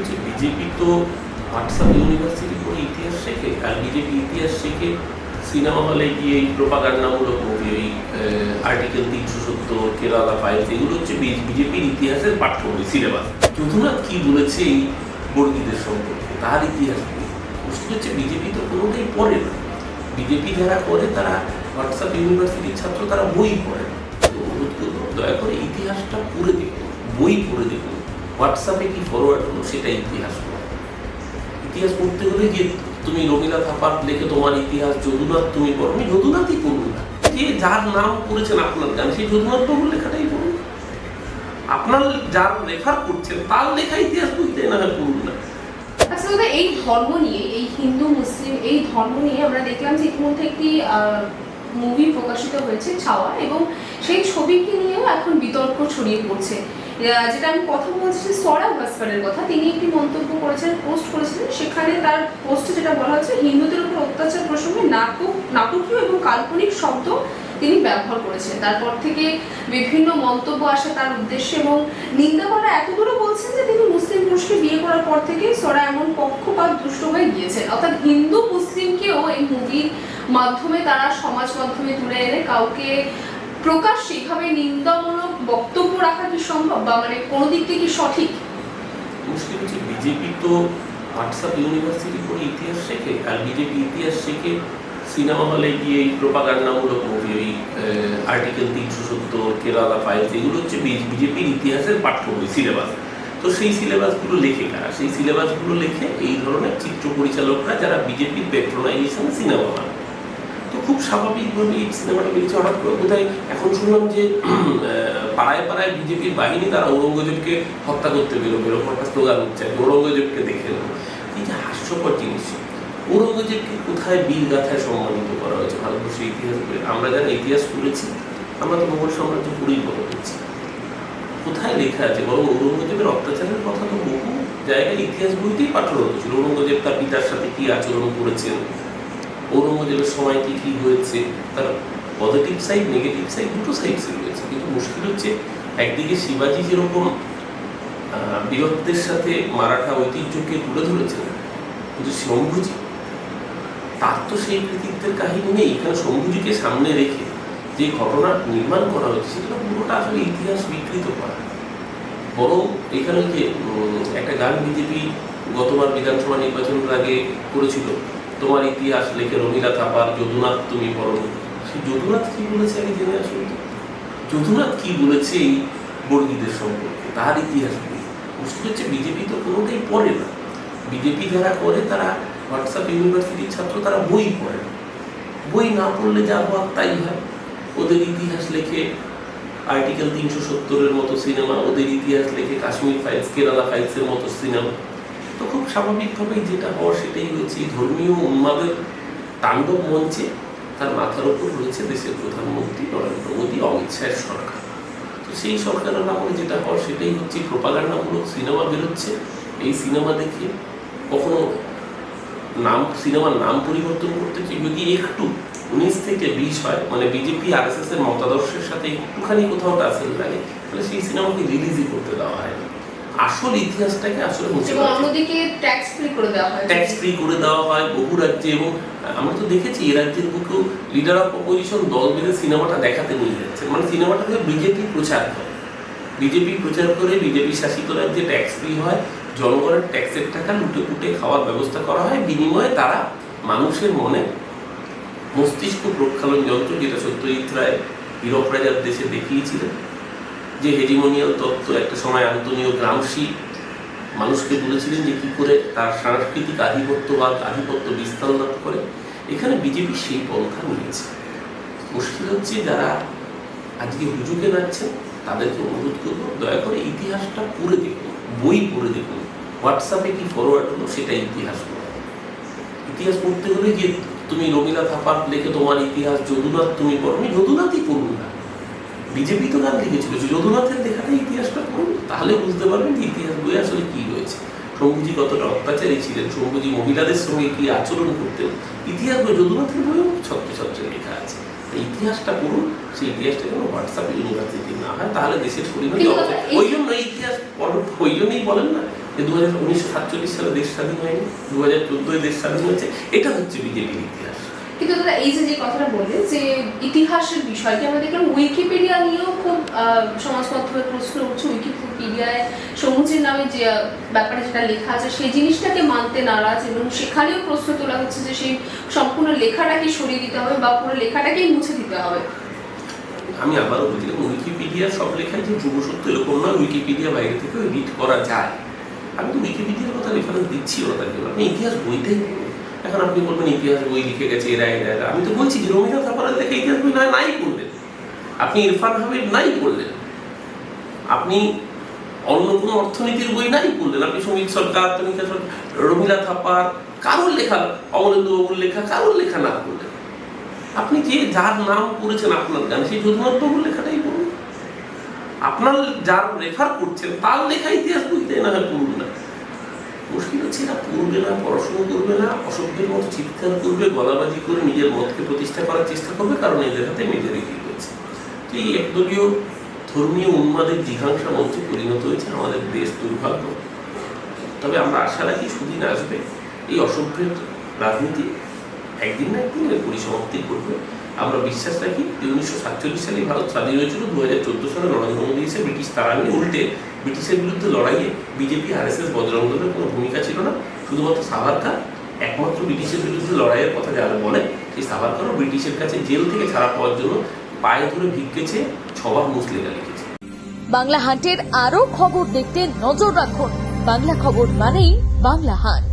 হচ্ছে বিজেপি তো WhatsApp university করে ইতিহাস শেখে, আর বিজেপি ইতিহাস শেখে সিনেমা হলে গিয়ে এই প্রোপাগান্ডামূলক মুভি, ওই আর্টিকেল 370, কেরালা ফাইলস, এগুলো হচ্ছে বিজেপির ইতিহাসের পাঠ্য বই, সিলেবাস। যদুনাথ কি বলেছে এই বর্গীদের সম্পর্কে, তার ইতিহাস বই। মুশকিল হচ্ছে বিজেপি তো কোনোটাই পড়ে না। বিজেপি যারা করে তারা হোয়াটসঅ্যাপ ইউনিভার্সিটির ছাত্র, তারা বই পড়ে না। তো অনুরোধ করবো, দয়া করে ইতিহাসটা পড়ে দেখুন, বই পড়ে দেখুন। হোয়াটসঅ্যাপে কি ফরওয়ার্ড হলো সেটা ইতিহাস পড়ে। ইতিহাস পড়তে হলে যে তুমি রমিলা থাপার লেখে তোমার ইতিহাস, যদুনাথ তুমি পড়ো, আমি যদুনাথই পড়ুন না। যে যার নাম করেছেন আপনার গান, সেই যদুনাথ বাবুর লেখাটাই পড়ুন। আপনার যার রেফার করছেন তার লেখা ইতিহাস বইতে না হয় পড়ুন না। আসলে এই ধর্ম নিয়ে, এই হিন্দু মুসলিম এই ধর্ম নিয়ে আমরা দেখলাম যে ইতিমধ্যে একটি মুভি প্রকাশিত হয়েছে, ছাওয়া, এবং সেই ছবিকে নিয়েও এখন বিতর্ক ছড়িয়ে পড়ছে। যেটা আমি কথা বলছি সরা ভাস্করের কথা, তিনি একটি মন্তব্য করেছেন, পোস্ট করেছিলেন। সেখানে তার পোস্টে যেটা বলা হচ্ছে, হিন্দুদের উপর অত্যাচার প্রসঙ্গে নাটকীয় এবং কাল্পনিক শব্দ তিনি ব্যবহার করেছেন। তারপর থেকে বিভিন্ন মন্তব্য আসে তার উদ্দেশ্যে, এবং নিন্দা করা এতদূরও বলছেন যে তিনি মুসলিম পুরুষকে বিয়ে করার পর থেকে সরা এমন পক্ষপাত দুষ্ট হয়ে গিয়েছেন। অর্থাৎ হিন্দু মুসলিমকেও এই মুভির মাধ্যমে তারা সমাজ মাধ্যমে তুলে এনে কাউকে প্রকাশ্যে এইভাবে নিন্দামূলক বক্তব্য রাখা কি সম্ভব, বা মানে কোনো দিক থেকে কি সঠিক? মুশকিল হচ্ছে বিজেপি তো হোয়াটসঅ্যাপ ইউনিভার্সিটি করে ইতিহাস শেখে, আর বিজেপি ইতিহাস শেখে সিনেমা হলে গিয়ে এই প্রোপাগান্ডামূলক মুভি, ওই আর্টিকেল 370, কেরালা ফাইলস, এগুলো হচ্ছে বিজেপির ইতিহাসের পাঠ্য বই, সিলেবাস। তো সেই সিলেবাসগুলো লেখে কারা? সেই সিলেবাসগুলো লেখে এই ধরনের চিত্র পরিচালকরা, যারা বিজেপির পেট্রোনাইজেশনে সিনেমা বানায়। তো খুব স্বাভাবিকভাবে এই সিনেমাটা বেরিয়েছে। হঠাৎ করে কোথায় এখন শুনলাম যে পাড়ায় পাড়ায় বিজেপির বাহিনী তারা ঔরঙ্গজেবকে হত্যা করতে বেরোবে, এরকম একটা স্লোগান হচ্ছে, ঔরঙ্গজেবকে দেখে নেব। এই যে হাস্যকর জিনিস, ঔরঙ্গজেবকে কোথায় বীর গাথায় সম্মানিত করা হয়েছে ভারতবর্ষের ইতিহাস বলে? আমরা যারা ইতিহাস পড়েছি, আমরা তো মোগল সাম্রাজ্য পড়েই বড় হয়েছি। কোথায় লেখা আছে? বরং ঔরঙ্গজেবের অত্যাচারের কথা তো বহু জায়গায় ইতিহাস বইতেই পাঠ্যরত ছিল। ঔরঙ্গজেব তার পিতার সাথে কি আচরণ করেছেন, ঔরঙ্গজেবের সময় কি কি হয়েছে, তার পজিটিভ সাইড, নেগেটিভ সাইড, দুটো সাইডসই রয়েছে। কিন্তু মুশকিল হচ্ছে, একদিকে শিবাজি যেরকম বীরত্বের সাথে মারাঠা ঐতিহ্যকে তুলে ধরেছেন, কিন্তু শম্ভুজি, তার তো সেই কৃতিত্বের কাহিনী নেই। এখানে শম্ভুজিকে সামনে রেখে যে ঘটনা নির্মাণ করা হয়েছে, সেটা পুরোটা আসলে ইতিহাস বিকৃত করা। বরং এখানে যে একটা গান বিজেপি গতবার বিধানসভা নির্বাচনের আগে করেছিল, তোমার ইতিহাস লেখে রমিলা থাপার, যদুনাথ তুমি পড়ো। সেই যদুনাথ কি বলেছে আগে জেনে আসুন তো। যদুনাথ কি বলেছে এই বর্গীদের সম্পর্কে, তার ইতিহাস বই। মুশকিল হচ্ছে বিজেপি তো কোনোটাই পড়ে না। বিজেপি যারা করে তারা হোয়াটসঅ্যাপ ইউনিভার্সিটির ছাত্র, তারা বই পড়ে না। বই না পড়লে যা হওয়ার তাই হয়। ওদের ইতিহাস লেখে আর্টিকেল 370-এর মতো সিনেমা, ওদের ইতিহাস লেখে কাশ্মীর ফাইলস, কেরালা ফাইলসের মতো সিনেমা। তো খুব স্বাভাবিকভাবেই যেটা হওয়ার সেটাই হয়েছে। ধর্মীয় উন্মাদের তাণ্ডব মঞ্চে তার মাথার উপর রয়েছে দেশের প্রধানমন্ত্রী নরেন্দ্র মোদী, অমিত শাহের সরকার। তো সেই সরকারের আমলে যেটা হওয়ার সেটাই হচ্ছে, প্রোপাগান্ডামূলক সিনেমা বেরোচ্ছে। এই সিনেমা দেখে কখনো সিনেমার নাম পরিবর্তন করতে যদি একটু 19 থেকে 20 হয়, মানে বিজেপি RSS এর মতাদর্শের সাথে একটুখানি কোথাও টাচেল লাগে, তাহলে সেই সিনেমাকে রিলিজই করতে দেওয়া হয় না। আসল ইতিহাসটাকে আসলে মুছে দেওয়া হয়, অন্যদিকে ট্যাক্স ফ্রি করে দেওয়া হয়, ট্যাক্স ফ্রি করে দেওয়া হয় বহু রাজ্যে। এবং আমরা তো দেখেছি এই রাজ্যের বুকেও লিডার অফ অপোজিশন দল বেঁধে সিনেমাটা দেখাতে নিয়ে যাচ্ছে। মানে সিনেমাটাকে বিজেপি প্রচার করে, বিজেপি প্রচার করে বিজেপি শাসিত রাজ্যে ট্যাক্স ফ্রি হয়, জনগণের ট্যাক্সের টাকা লুটে পুটে খাওয়ার ব্যবস্থা করা হয়। বিনিময়ে তারা মানুষের মনে মস্তিষ্ক প্রক্ষালন যন্ত্র, যেটা সত্যজিৎ রায় হীরক রাজার দেশে দেখিয়েছিলেন, যে হেজিমোনিয়াল তত্ত্ব একটা সময় আন্তোনিও গ্রামসি মানুষকে বলেছিলেন যে কী করে তার সাংস্কৃতিক আধিপত্য বিস্তার লাভ করে। এখানে বিজেপি সেই পন্থা নিয়েছে। মুশকিল হচ্ছে, যারা আজকে হুজুকে নাচছেন তাদেরকে অনুরোধ করবো, দয়া করে ইতিহাসটা পড়ে দেখুন, বই পড়ে দেখুন। হোয়াটসঅ্যাপে কি ফরওয়ার্ড হলো সেটা ইতিহাস পড়ো। ইতিহাস পড়তে হলে যে তুমি রমিলা থাপার লেখে তোমার ইতিহাস, যদুনাথ তুমি পড়ো, আমি যদুনাথই পড়ুন না। বিজেপি তো গান লিখেছিল, যদুনাথের লেখাটা ইতিহাসটা পড়ুন, তাহলে বুঝতে পারবেন যে ইতিহাস বই আসলে কি হয়েছে। শম্ভুজি কতটা অত্যাচারী ছিলেন, শম্ভুজি মহিলাদের সঙ্গে কি আচরণ করতেন, ইতিহাস বই যদুনাথের বইও ছত্রে ছত্রে লেখা আছে। ইতিহাসটা পড়ুন, সেই ইতিহাসটা যেন হোয়াটসঅ্যাপ ইউনিভার্সিটি না হয়, তাহলে দেশের পরিণতি। ওই জন্য ইতিহাস ওই জন্যই বলেন না যে যে 1947 সালে দেশ স্বাধীন হয়নি, 2014 দেশ স্বাধীন হয়েছে, এটা হচ্ছে বিজেপির ইতিহাস। কিন্তু দাদা এই যে কথাটা বললেন যে ইতিহাসের বিষয়টি আমরা দেখলাম উইকিপিডিয়া নিয়েও খুব সমাজ মাধ্যমে প্রশ্ন উঠছে। উইকিপিডিয়ায় সমুদ্রের নামে যে ব্যাপারে যেটা লেখা আছে সেই জিনিসটাকে মানতে নারাজ, এবং সেখানেও প্রশ্ন তোলা হচ্ছে যে সেই সম্পূর্ণ লেখাটাকে সরিয়ে দিতে হবে বা পুরো লেখাটাকেই মুছে দিতে হবে। আমি আবারও বলছিলাম, উইকিপিডিয়া সব লেখায় যে যুগসত্য এরকম নয়, উইকিপিডিয়া বাইরে থেকেও এডিট করা যায়। আমি তো উইকিপিডিয়ার কথা রেফারেন্স দিচ্ছিও না, তার জন্য আপনি ইতিহাস বইটাই পড়ুন। এখন আপনি বলবেন ইতিহাস বই লিখে গেছে এরা এরা এরা, আমি তো বলছি যে রবীন্দ্রনাথ ঠাকুরের লেখা ইতিহাস বই নাই পড়লেন, আপনি ইরফান হাবিব নাই পড়লেন, আপনি অন্য কোনো অর্থনীতির বই নাই পড়লেন, আপনি সঙ্গীত সরকার, তনিকা সরকার, রবীন্দ্রনাথ ঠাকুর কারোর লেখা, অমরেন্দ্র বাবুর লেখা কারোর লেখা না পড়লেন, আপনি যে যার নাম পড়েছেন আপনার গান সেই যদুনাথ বাবুর লেখাটাই পড়ুন। আপনার যার রেফার করছেন তার লেখা ইতিহাস বইতে না হয় পড়ুন না। মুশকিল হচ্ছে এরা পড়বে না, পড়াশুনো করবে না, অসভ্যের মতো চিৎকার করবে, গলাবাজি করে নিজের মতকে প্রতিষ্ঠা করার চেষ্টা করবে, কারণ এদের হাতে মেজরিটি রয়েছে। তো এই একদলীয় ধর্মীয় উন্মাদের জিঘাংসা মঞ্চে পরিণত হয়েছে আমাদের দেশ, দুর্ভাগ্য। তবে আমরা আশা রাখি সুদিন আসবে, এই অসভ্যের রাজনীতি একদিন না একদিন এর পরিসমাপ্তি করবে। আমরা বিশ্বাস রাখি যে 1947 সালে ভারত স্বাধীন হয়েছিল, 2014 সালে নরেন্দ্র মোদী এসে ব্রিটিশ তাড়ানি, উল্টে ব্রিটিশের বিরুদ্ধে লড়াইয়ে বিজেপি RSS বজরং দলের কোনো ভূমিকা ছিল না। শুধুমাত্র সাভারকার একমাত্র ব্রিটিশের বিরুদ্ধে লড়াইয়ের কথা যারা বলে, সেই সাভারকারও ব্রিটিশের কাছে জেল থেকে ছাড়া পাওয়ার জন্য পায়ে ধরে ভিক্ষেছে, 6 বার মুসলেখা লিখেছে। বাংলা হান্টের আরো খবর দেখতে নজর রাখুন। বাংলা খবর মানেই বাংলা হান্ট।